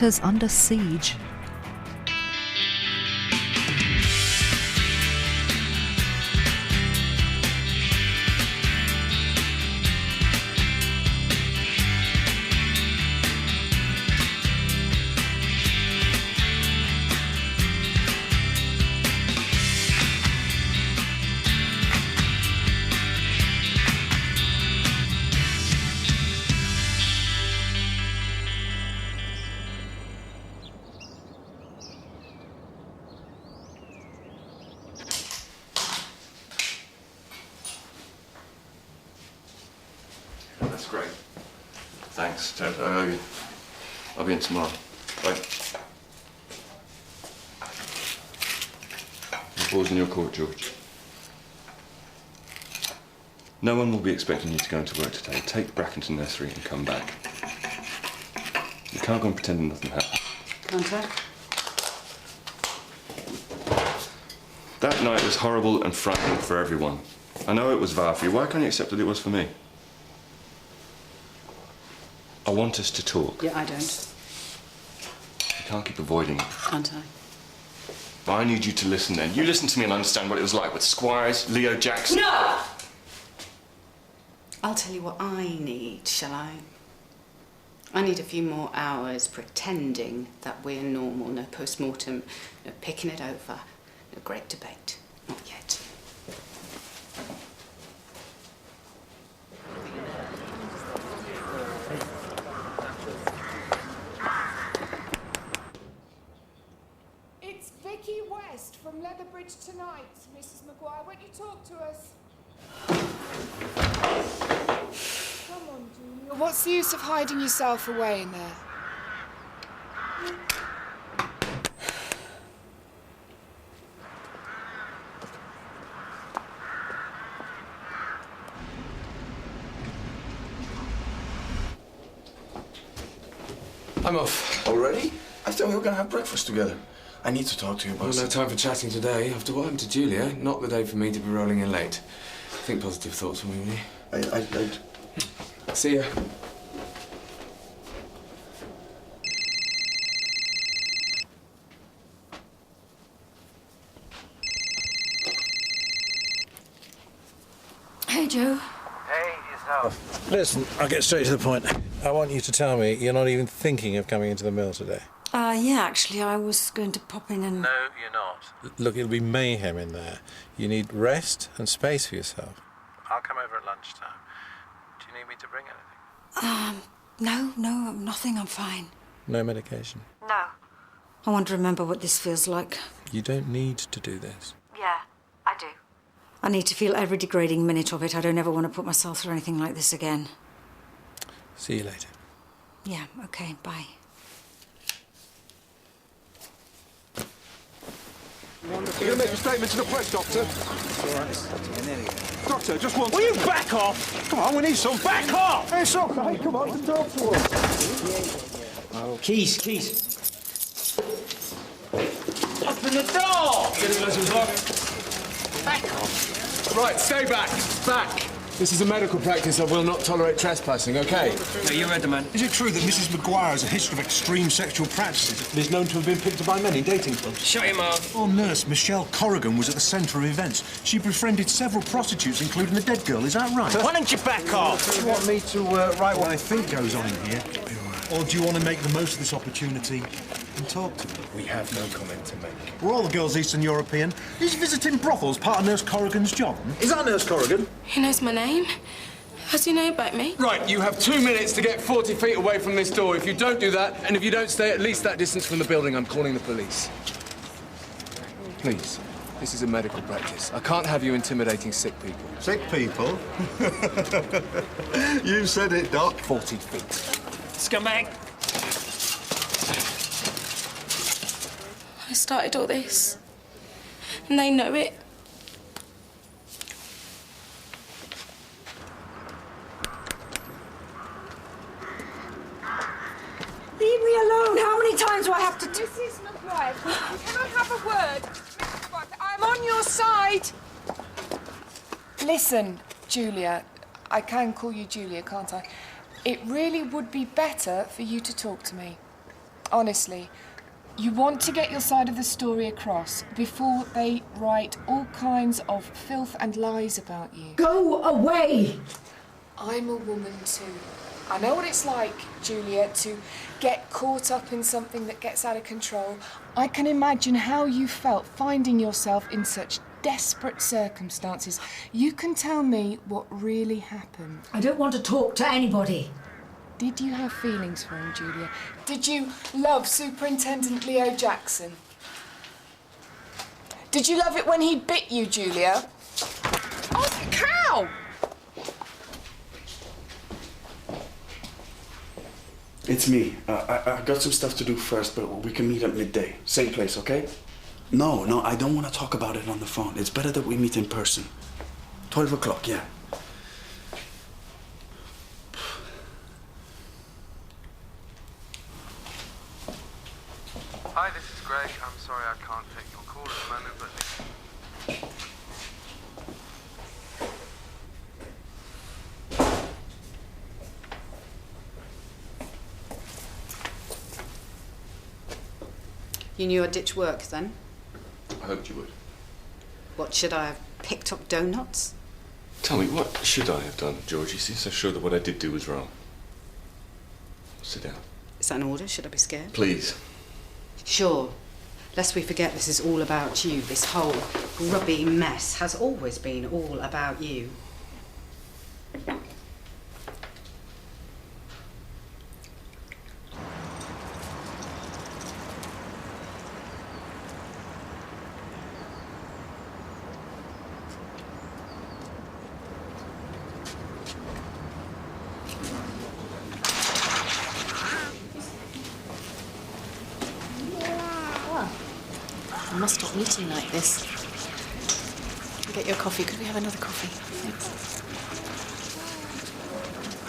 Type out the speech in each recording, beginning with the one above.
is under siege. That's great. Thanks, Ted. I owe you. I'll be in tomorrow. Bye. The ball's in your court, George. No one will be expecting you to go into work today. Take Bracken to nursery and come back. You can't go and pretend nothing happened. Can't I? That night was horrible and frightening for everyone. I know it was vile for you. Why can't you accept that it was for me? I want us to talk. Yeah, I don't. You can't keep avoiding it. Can't I? I need you to listen then. You listen to me and understand what it was like with Squires, Leo Jackson. No! I'll tell you what I need, shall I? I need a few more hours pretending that we're normal. No post-mortem, no picking it over, no great debate. Not yet. It's Vicky West from Leatherbridge Tonight. Mrs. Maguire, won't you talk to us? Come on, Julia. What's the use of hiding yourself away in there? I'm off. Already? I thought we were going to have breakfast together. I need to talk to you about Well, no time for chatting today. After what happened to Julia, not the day for me to be rolling in late. Think positive thoughts for me, will you? I See ya. Hey, Joe. Hey, yourself. Listen, I'll get straight to the point. I want you to tell me you're not even thinking of coming into the mill today. Yeah, actually, I was going to pop in and... No, you're not. Look, it'll be mayhem in there. You need rest and space for yourself. I'll come over at lunchtime. Do you need me to bring anything? No, nothing, I'm fine. No medication. No. I want to remember what this feels like. You don't need to do this. Yeah, I do. I need to feel every degrading minute of it. I don't ever want to put myself through anything like this again. See you later. Yeah, okay, bye. You're going to make a statement to the press, Doctor? Doctor, just one... Will you back off? Come on, we need some... Back off! It's okay, come on, talk to us. Oh, keys. Open the door! Get it, Leslie. Back off. Right, stay back. Back. This is a medical practice. I will not tolerate trespassing, OK? No, you read the man. Is it true that Mrs. Maguire has a history of extreme sexual practices and is known to have been picked up by men in dating clubs? Shut your mouth. Our nurse, Michelle Corrigan, was at the centre of events. She befriended several prostitutes, including a dead girl. Is that right? Why don't you back off? Do you want me to write what I think goes on in here? Or do you want to make the most of this opportunity and talk to me? We have no comment to make. Were all the girls Eastern European? Is visiting brothels part of Nurse Corrigan's job? Is that Nurse Corrigan? He knows my name. How's he know about me? Right, you have 2 minutes to get 40 feet away from this door. If you don't do that, and if you don't stay at least that distance from the building, I'm calling the police. Please, this is a medical practice. I can't have you intimidating sick people. Sick people? You said it, Doc. 40 feet. Scumbag. I started all this. And they know it. Leave me alone! How many times do I have to... Mrs. Maguire, can I have a word? Mrs. Maguire, I'm on your side. Listen, Julia, I can call you Julia, can't I? It really would be better for you to talk to me. Honestly, you want to get your side of the story across before they write all kinds of filth and lies about you. Go away! I'm a woman too. I know what it's like, Julia, to get caught up in something that gets out of control. I can imagine how you felt finding yourself in such desperate circumstances. You can tell me what really happened. I don't want to talk to anybody. Did you have feelings for him, Julia? Did you love Superintendent Leo Jackson? Did you love it when he bit you, Julia? Oh, cow! It's me. I got some stuff to do first, but we can meet at midday. Same place, okay? No, I don't want to talk about it on the phone. It's better that we meet in person. 12 o'clock, yeah. Hi, this is Greg. I'm sorry I can't take your call at the moment, but... You knew I'd ditch work then? I hoped you would. What, should I have picked up donuts? Tell me, what should I have done, George? You seem so sure that what I did do was wrong. Sit down. Is that an order? Should I be scared? Please. Sure. Lest we forget this is all about you. This whole grubby mess has always been all about you. I must stop eating like this. Get your coffee. Could we have another coffee? Thanks.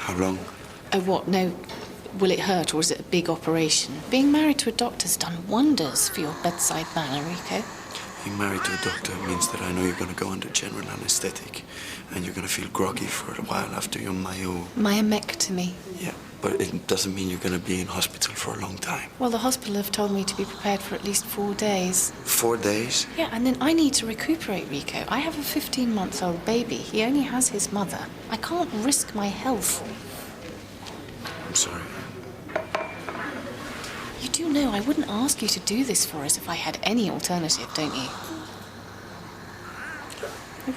How long? Oh, what? No. Will it hurt, or is it a big operation? Being married to a doctor's done wonders for your bedside manner, Rico. Being married to a doctor means that I know you're going to go under general anesthetic and you're going to feel groggy for a while after your myomectomy. Yeah, but it doesn't mean you're going to be in hospital for a long time. Well, the hospital have told me to be prepared for at least 4 days. 4 days? Yeah, and then I need to recuperate, Rico. I have a 15-month-old baby. He only has his mother. I can't risk my health. I'm sorry. You do know I wouldn't ask you to do this for us if I had any alternative, don't you?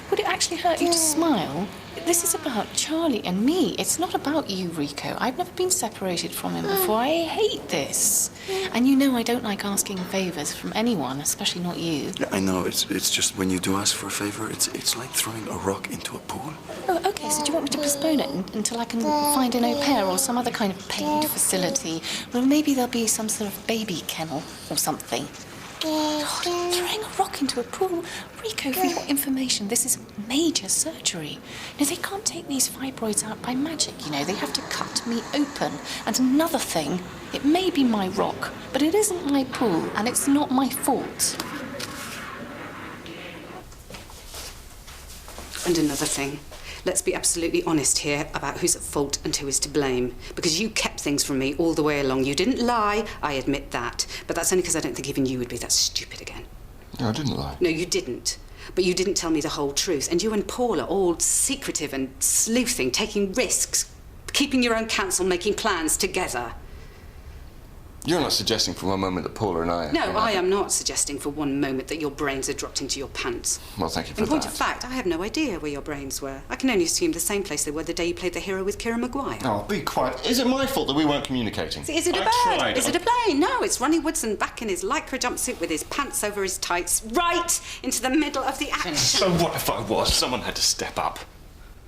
Would it actually hurt you to smile? This is about Charlie and me. It's not about you, Rico. I've never been separated from him before. I hate this. And you know I don't like asking favours from anyone, especially not you. Yeah, I know. It's just when you do ask for a favor, it's like throwing a rock into a pool. Oh, okay. So do you want me to postpone it until I can find an au pair or some other kind of paid facility? Well, maybe there'll be some sort of baby kennel or something. God, throwing a rock into a pool. Rico, for your information, this is major surgery. Now, they can't take these fibroids out by magic, you know. They have to cut me open. And another thing, it may be my rock, but it isn't my pool, and it's not my fault. And another thing. Let's be absolutely honest here about who's at fault and who is to blame. Because you kept things from me all the way along. You didn't lie, I admit that. But that's only because I don't think even you would be that stupid again. No, I didn't lie. No, you didn't. But you didn't tell me the whole truth. And you and Paul are all secretive and sleuthing, taking risks, keeping your own counsel, making plans together. You're not suggesting for one moment that Paula and I... No, I am not suggesting for one moment that your brains are dropped into your pants. Well, thank you for In point that. of fact, I have no idea where your brains were. I can only assume the same place they were the day you played the hero with Kira Maguire. Oh, be quiet. Is it my fault that we weren't communicating? Is it a I bird? tried. Is it a plane? No, it's Ronnie Woodson back in his lycra jumpsuit with his pants over his tights, right into the middle of the action. So what if I was? Someone had to step up.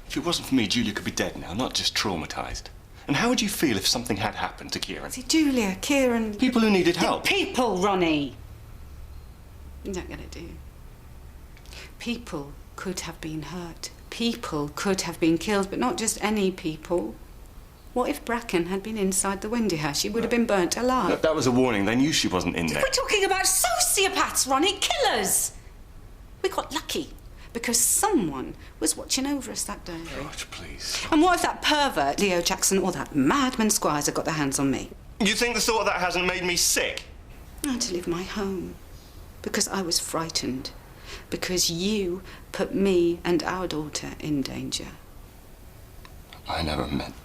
If it wasn't for me, Julia could be dead now, not just traumatised. And how would you feel if something had happened to Kieran? See, Julia, Kieran... People who needed help. People, Ronnie! You're not going to do. People could have been hurt. People could have been killed, but not just any people. What if Bracken had been inside the windy house? She would have been burnt alive. That was a warning. They knew she wasn't in there. We're talking about sociopaths, Ronnie, killers! We got lucky. Because someone was watching over us that day. George, please. And what if that pervert, Leo Jackson, or that madman Squires had got their hands on me? You think the thought of that hasn't made me sick? I had to leave my home because I was frightened, because you put me and our daughter in danger. I never meant...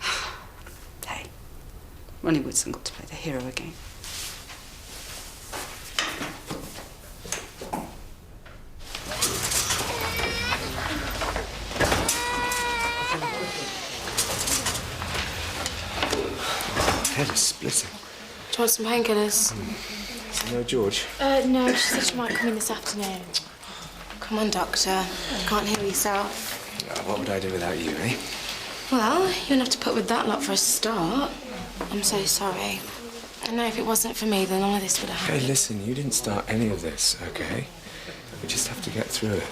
Hey, Ronnie Woodson got to play the hero again. Head is splitting. Do you want some painkillers? No, George. No, she said she might come in this afternoon. Come on, Doctor. You can't heal yourself. What would I do without you, eh? Well, you wouldn't have to put with that lot for a start. I'm so sorry. I know if it wasn't for me, then all of this would have happened. Hey, listen, you didn't start any of this, OK? We just have to get through it.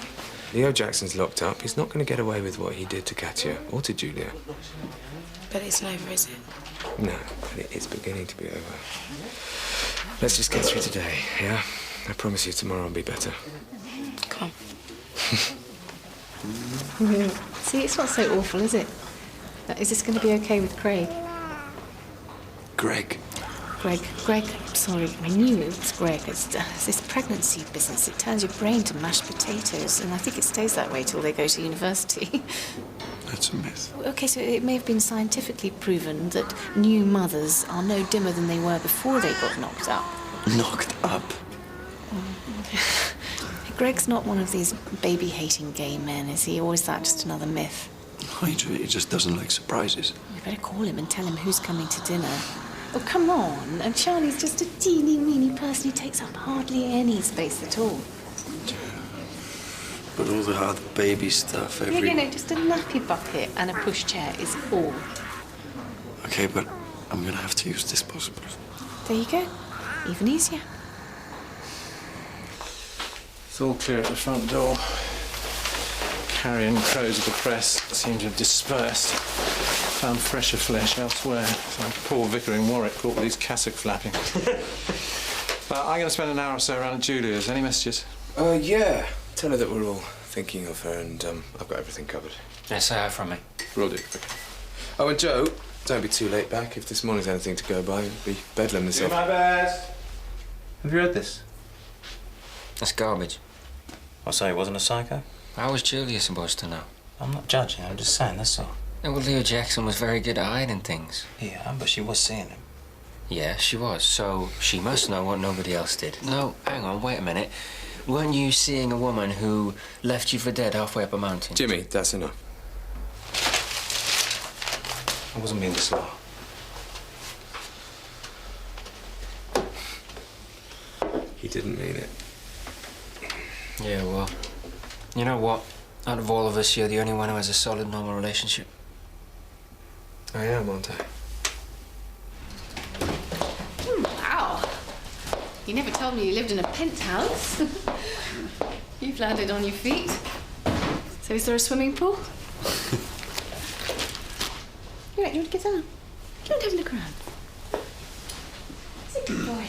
Leo Jackson's locked up. He's not going to get away with what he did to Katya or to Julia. But it's not over, is it? No, but it is beginning to be over. Let's just get through today, yeah? I promise you tomorrow will be better. Come on. See, it's not so awful, is it? Is this going to be okay with Craig? Greg. Greg, sorry, I knew it was Greg. It's this pregnancy business. It turns your brain to mashed potatoes, and I think it stays that way till they go to university. That's a myth. Okay, so it may have been scientifically proven that new mothers are no dimmer than they were before they got knocked up. Knocked up? Greg's not one of these baby-hating gay men, is he? Or is that just another myth? He just doesn't like surprises. We better call him and tell him who's coming to dinner. Oh, come on. And Charlie's just a teeny-weeny person who takes up hardly any space at all. But all the hard baby stuff, Yeah, just a nappy bucket and a pushchair is all. Okay, but I'm gonna have to use disposables. There you go. Even easier. It's all clear at the front door. Carrion crows of the press seem to have dispersed. Found fresher flesh elsewhere. Some poor vicar in Warwick caught with his cassock flapping. Well, I'm going to spend an hour or so around at Julia's. Any messages? Yeah. Tell her that we're all thinking of her and I've got everything covered. Yeah, say hi from me. Will do. Oh, and Joe, don't be too late back. If this morning's anything to go by, it'll be bedlam this Do my best. Have you read this? That's garbage. I'll say he wasn't a psycho. How was Julia supposed to know? I'm not judging, I'm just saying, that's all. Yeah, well, Leo Jackson was very good at hiding things. Yeah, but she was seeing him. Yeah, she was. So she must know what nobody else did. No, hang on, wait a minute. Weren't you seeing a woman who left you for dead halfway up a mountain? Jimmy, that's enough. I wasn't being slow. He didn't mean it. Yeah, well, you know what? Out of all of us, you're the only one who has a solid, normal relationship. I am, aren't I? Wow. You never told me you lived in a penthouse. You've landed on your feet. So is there a swimming pool? You want to get down? Do you want to have a look around? It's a good boy.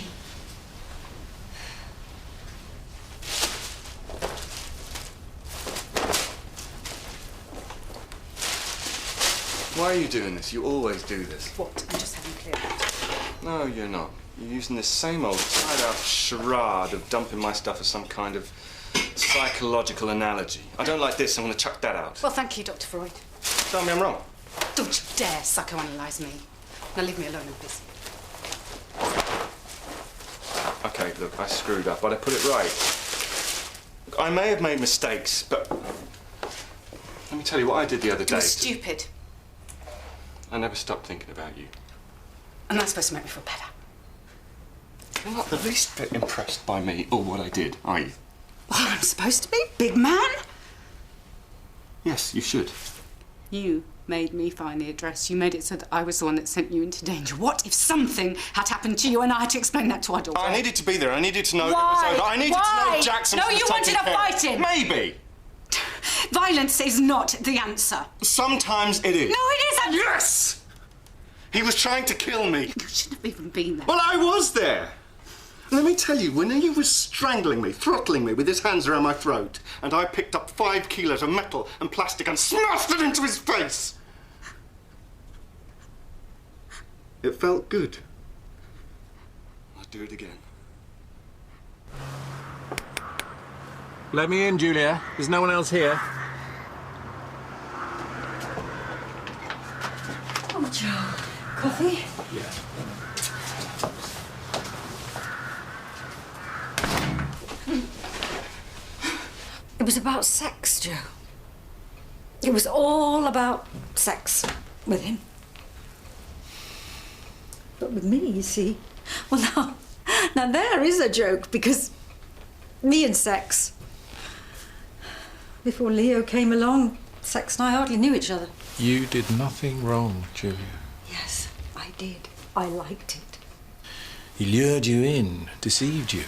Why are you doing this? You always do this. What? I'm just having a clear out. No, you're not. You're using this same old tied-out charade of dumping my stuff as some kind of psychological analogy. I don't like this. I'm going to chuck that out. Well, thank you, Dr. Freud. Tell me I'm wrong. Don't you dare psychoanalyse me. Now leave me alone and busy. Okay, look, I screwed up, but I put it right. Look, I may have made mistakes, but let me tell you what I did the other day. You're stupid. I never stopped thinking about you. And that's supposed to make me feel better. You're not the least bit impressed by me or what I did, are you? Well, I'm supposed to be big man. Yes, you should. You made me find the address. You made it so that I was the one that sent you into danger. What if something had happened to you and I had to explain that to our daughter? I needed to be there. I needed to know Why? it was over. I needed to know Jackson No, was you wanted taking a care. fighting. Maybe. Violence is not the answer. Sometimes it is. No, it isn't. Yes! He was trying to kill me. You shouldn't have even been there. Well, I was there. Let me tell you, when he was strangling me, throttling me with his hands around my throat, and I picked up 5 kilos of metal and plastic and smashed it into his face. It felt good. do it again. Let me in, Julia. There's no one else here. Oh, Joe. Coffee? Yeah. It was about sex, Joe. It was all about sex with him. But with me, you see, well, now there is a joke, because me and sex, before Leo came along, sex and I hardly knew each other. You did nothing wrong, Julia. Yes, I did. I liked it. He lured you in, deceived you.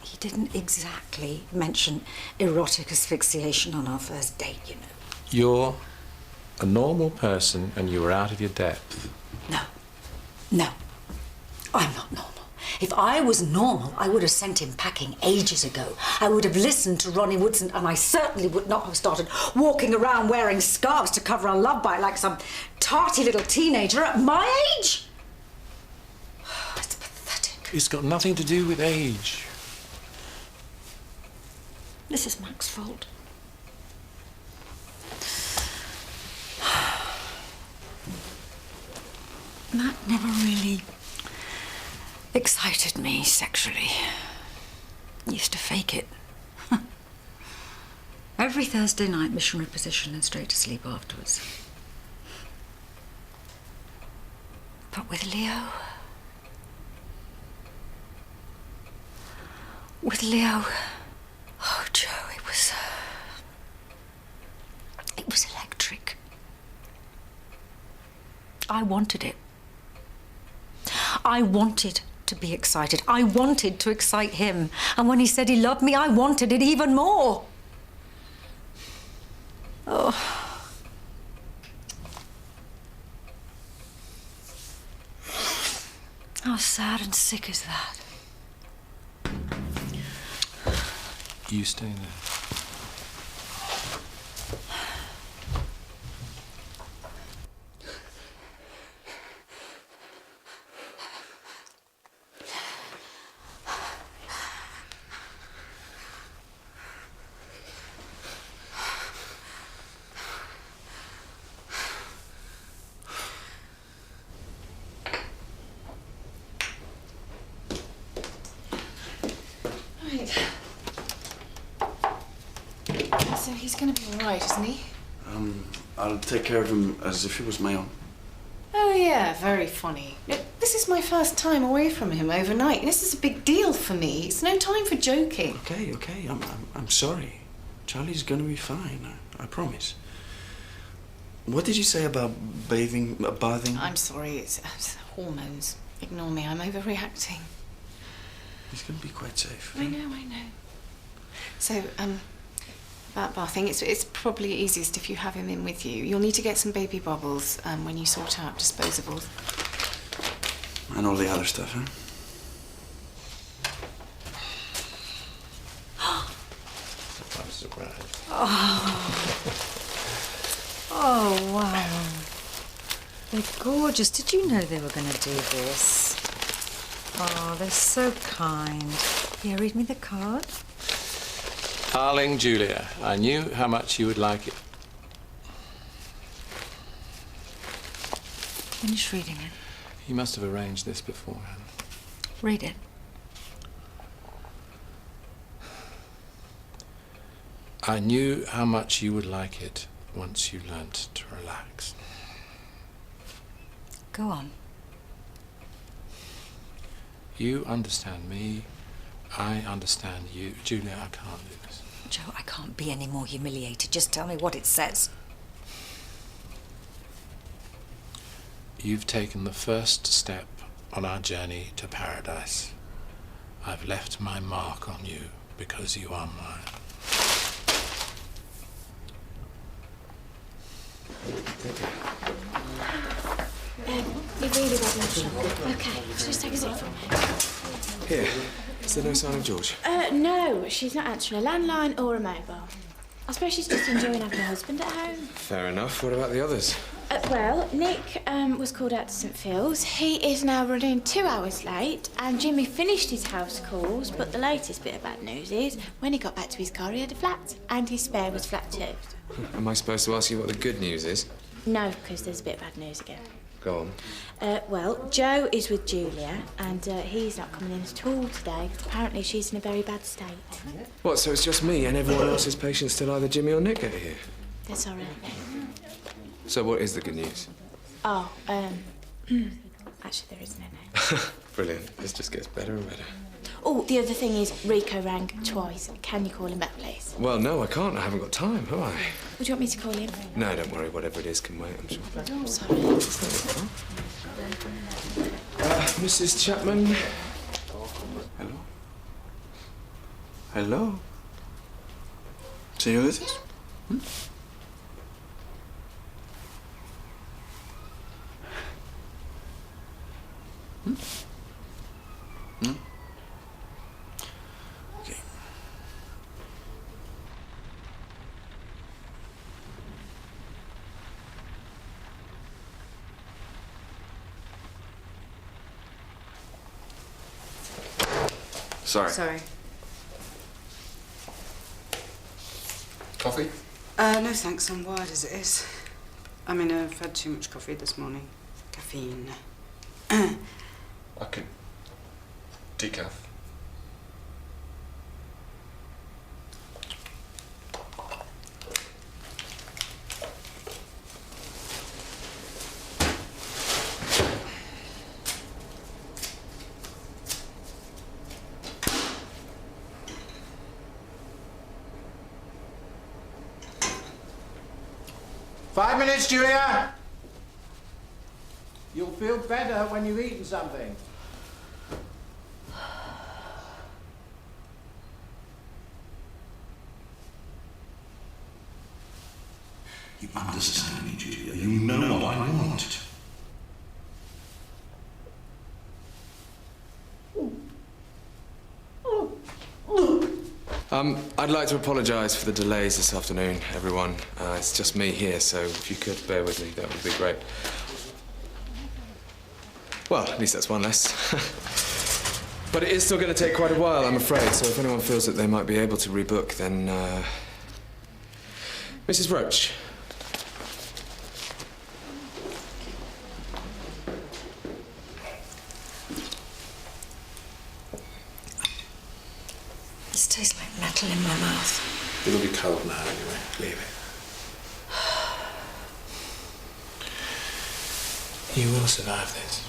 He didn't exactly mention erotic asphyxiation on our first date, you know. You're a normal person and you were out of your depth. No, I'm not normal. If I was normal, I would have sent him packing ages ago. I would have listened to Ronnie Woodson, and I certainly would not have started walking around wearing scarves to cover a love bite like some tarty little teenager at my age. It's pathetic. It's got nothing to do with age. This is Mac's fault. Matt never really excited me sexually. Used to fake it. Every Thursday night, missionary position and straight to sleep afterwards. But with Leo... Oh, Joe, it was electric. I wanted it. I wanted to be excited. I wanted to excite him. And when he said he loved me, I wanted it even more. Oh. How sad and sick is that? You stay there. So he's going to be all right, isn't he? I'll take care of him as if he was my own. Oh, yeah, very funny. Look, this is my first time away from him overnight. This is a big deal for me. It's no time for joking. Okay. I'm sorry. Charlie's gonna be fine. I promise. What did you say about bathing? I'm sorry, it's hormones. Ignore me, I'm overreacting. He's gonna be quite safe. I know. So, about bathing, it's probably easiest if you have him in with you. You'll need to get some baby bubbles when you sort out disposables. And all the other stuff, huh? I'm surprised. Oh, wow. They're gorgeous. Did you know they were going to do this? Oh, they're so kind. Here, read me the card. Darling Julia, I knew how much you would like it. Finish reading it. You must have arranged this beforehand. Read it. I knew how much you would like it once you learnt to relax. Go on. You understand me. I understand you. Julia, I can't do this. Joe, I can't be any more humiliated. Just tell me what it says. You've taken the first step on our journey to paradise. I've left my mark on you because you are mine. You're really rubbing the shop. Okay, just take a seat for me. Here. Is there no sign of George? No, she's not answering a landline or a mobile. I suppose she's just enjoying having a husband at home. Fair enough. What about the others? Well, Nick was called out to St Phil's. He is now running 2 hours late, and Jimmy finished his house calls, but the latest bit of bad news is when he got back to his car, he had a flat, and his spare was flat too. Am I supposed to ask you what the good news is? No, because there's a bit of bad news again. Go on. Well, Joe is with Julia, and he's not coming in at all today, because apparently she's in a very bad state. What, so it's just me and everyone else's patients till either Jimmy or Nick get here? That's all right. So what is the good news? Oh, actually there isn't any. Brilliant. This just gets better and better. Oh, the other thing is Rico rang twice. Can you call him back, please? Well, no, I can't. I haven't got time, have I? Would you want me to call him? No, don't worry. Whatever it is can wait, I'm sure. Oh, sorry. Mrs. Chapman. Hello? Hello? See who this is? Hmm? Hmm? Hmm? Okay. Sorry. Sorry. Coffee? No thanks, I'm wired as it is. I mean, I've had too much coffee this morning. Caffeine. I could decaf. Five minutes, Julia. You'll feel better when you've eaten something. You understand me, Julia. You know what I want. I'd like to apologise for the delays this afternoon, everyone. It's just me here, so if you could bear with me, that would be great. Well, at least that's one less. But it is still going to take quite a while, I'm afraid, so if anyone feels that they might be able to rebook, then, Mrs. Roach. This tastes like metal in my mouth. It'll be cold now anyway. Leave it. You will survive this.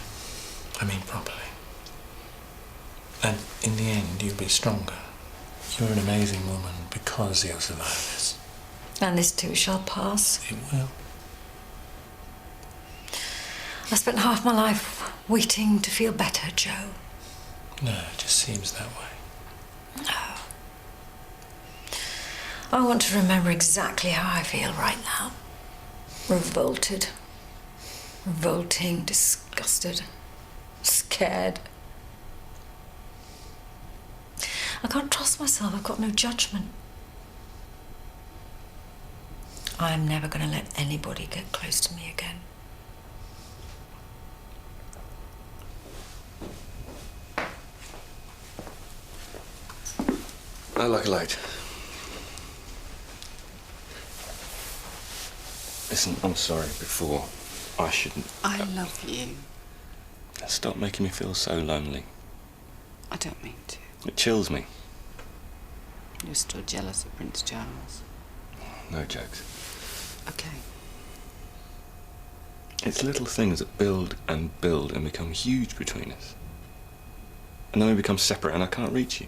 I mean properly. And in the end, you'll be stronger. You're an amazing woman because you'll survive this. And this too shall pass. It will. I spent half my life waiting to feel better, Joe. No, it just seems that way. No. I want to remember exactly how I feel right now. Revolted. Revolting, disgusted, scared. I can't trust myself. I've got no judgment. I'm never going to let anybody get close to me again. I like a light. Listen, I'm sorry before. I shouldn't. I love you. Stop making me feel so lonely. I don't mean to. It chills me. You're still jealous of Prince Charles. No jokes. Okay. It's little things that build and become huge between us. And then we become separate and I can't reach you.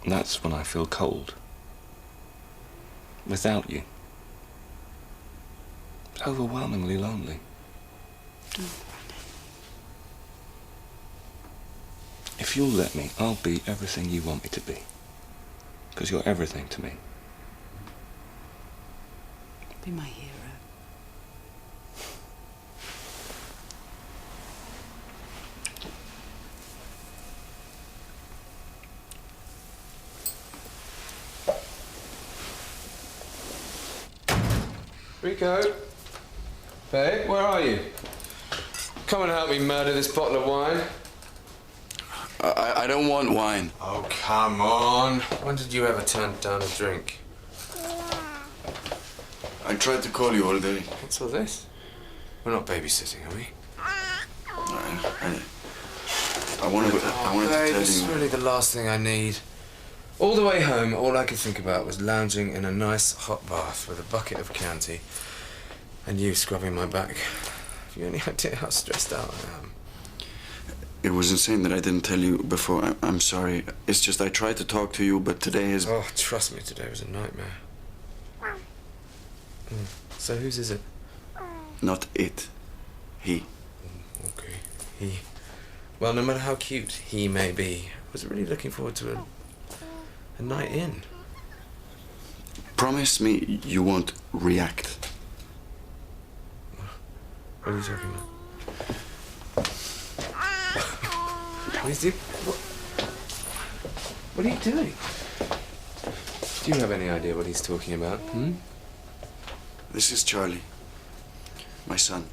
And that's when I feel cold. Without you. It's overwhelmingly lonely. Oh, if you'll let me, I'll be everything you want me to be. Because you're everything to me. be my hero. Rico. Babe, where are you? Come and help me murder this bottle of wine. I don't want wine. Oh, come on. When did you ever turn down a drink? I tried to call you all day. What's all this? We're not babysitting, are we? I wanted to tell This is you. really the last thing I need. All the way home, all I could think about was lounging in a nice hot bath with a bucket of Chianti and you scrubbing my back. Have you any idea how stressed out I am? It was insane that I didn't tell you before. I'm sorry. It's just I tried to talk to you, but today is... Oh, trust me, today was a nightmare. So whose is it? Not it. He. Okay, he. Well, no matter how cute he may be, I was really looking forward to a night in. Promise me you won't react. What are you talking about? What are you doing? Do you have any idea what he's talking about? Hmm? This is Charlie. My son.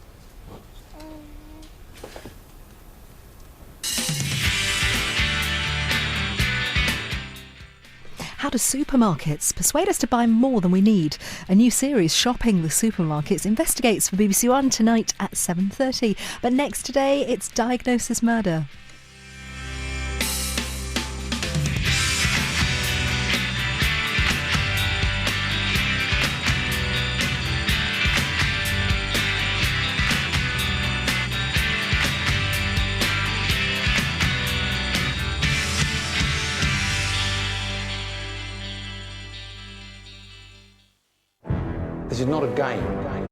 How do supermarkets persuade us to buy more than we need? A new series, Shopping the Supermarkets, investigates for BBC1 tonight at 7:30. But next today, it's Diagnosis Murder. This is not a game.